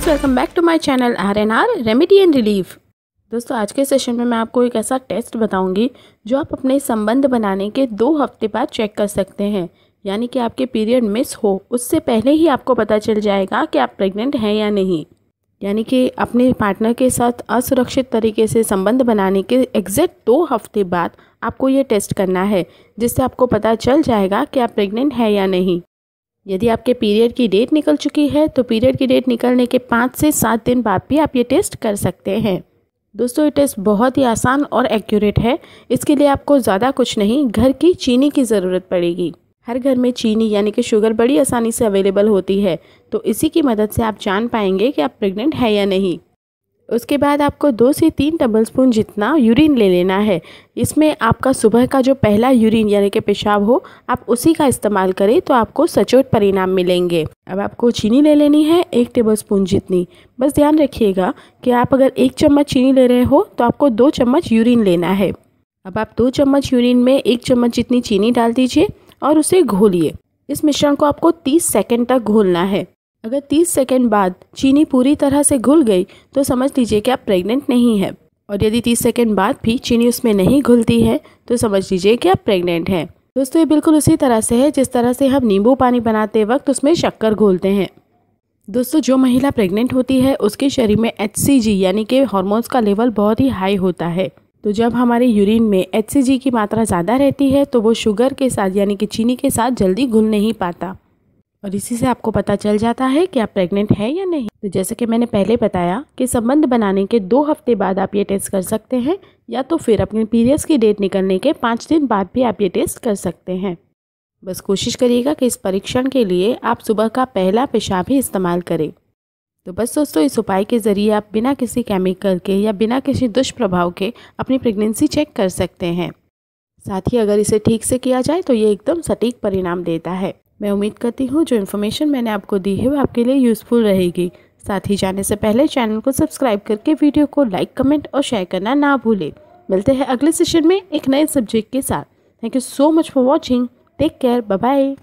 Friends, welcome back to my channel RNR remedy and relief. दोस्तों, आज के session में मैं आपको एक ऐसा टेस्ट बताऊंगी जो आप अपने संबंध बनाने के 2 हफ्ते बाद चेक कर सकते हैं। यानी कि आपके पीरियड मिस हो उससे पहले ही आपको पता चल जाएगा कि आप प्रेग्नेंट हैं या नहीं। यानी कि अपने पार्टनर के साथ असुरक्षित तरीके से संबंध बनाने के एग्जैक्ट 2 हफ्ते बाद आपको ये टेस्ट करना है, जिससे आपको पता चल जाएगा कि आप प्रेग्नेंट हैं या नहीं। यदि आपके पीरियड की डेट निकल चुकी है तो पीरियड की डेट निकलने के 5 से 7 दिन बाद भी आप ये टेस्ट कर सकते हैं। दोस्तों, ये टेस्ट बहुत ही आसान और एक्यूरेट है। इसके लिए आपको ज़्यादा कुछ नहीं, घर की चीनी की ज़रूरत पड़ेगी। हर घर में चीनी यानी कि शुगर बड़ी आसानी से अवेलेबल होती है, तो इसी की मदद से आप जान पाएंगे कि आप प्रेग्नेंट है या नहीं। उसके बाद आपको 2 से 3 टेबलस्पून जितना यूरिन ले लेना है। इसमें आपका सुबह का जो पहला यूरिन यानी कि पेशाब हो, आप उसी का इस्तेमाल करें तो आपको सचोट परिणाम मिलेंगे। अब आपको चीनी ले लेनी है 1 टेबलस्पून जितनी। बस ध्यान रखिएगा कि आप अगर 1 चम्मच चीनी ले रहे हो तो आपको 2 चम्मच यूरिन लेना है। अब आप 2 चम्मच यूरिन में 1 चम्मच जितनी चीनी डाल दीजिए और उसे घोलिए। इस मिश्रण को आपको 30 सेकेंड तक घोलना है। अगर 30 सेकेंड बाद चीनी पूरी तरह से घुल गई तो समझ लीजिए कि आप प्रेग्नेंट नहीं है, और यदि 30 सेकेंड बाद भी चीनी उसमें नहीं घुलती है तो समझ लीजिए कि आप प्रेग्नेंट हैं। दोस्तों, ये बिल्कुल उसी तरह से है जिस तरह से हम नींबू पानी बनाते वक्त उसमें शक्कर घोलते हैं। दोस्तों, जो महिला प्रेग्नेंट होती है उसके शरीर में HCG यानी कि हार्मोन्स का लेवल बहुत ही हाई होता है। तो जब हमारे यूरिन में HCG की मात्रा ज़्यादा रहती है तो वो शुगर के साथ यानी कि चीनी के साथ जल्दी घुल नहीं पाता, और इसी से आपको पता चल जाता है कि आप प्रेग्नेंट है या नहीं। तो जैसे कि मैंने पहले बताया कि संबंध बनाने के 2 हफ्ते बाद आप ये टेस्ट कर सकते हैं, या तो फिर अपने पीरियड्स की डेट निकलने के 5 दिन बाद भी आप ये टेस्ट कर सकते हैं। बस कोशिश करिएगा कि इस परीक्षण के लिए आप सुबह का पहला पेशाब ही इस्तेमाल करें। तो बस दोस्तों, इस उपाय के ज़रिए आप बिना किसी केमिकल के या बिना किसी दुष्प्रभाव के अपनी प्रेगनेंसी चेक कर सकते हैं। साथ ही अगर इसे ठीक से किया जाए तो ये एकदम सटीक परिणाम देता है। मैं उम्मीद करती हूँ जो इन्फॉर्मेशन मैंने आपको दी है वो आपके लिए यूज़फुल रहेगी। साथ ही जाने से पहले चैनल को सब्सक्राइब करके वीडियो को लाइक, कमेंट और शेयर करना ना भूलें। मिलते हैं अगले सेशन में एक नए सब्जेक्ट के साथ। Thank you so much for watching. Take care. Bye bye.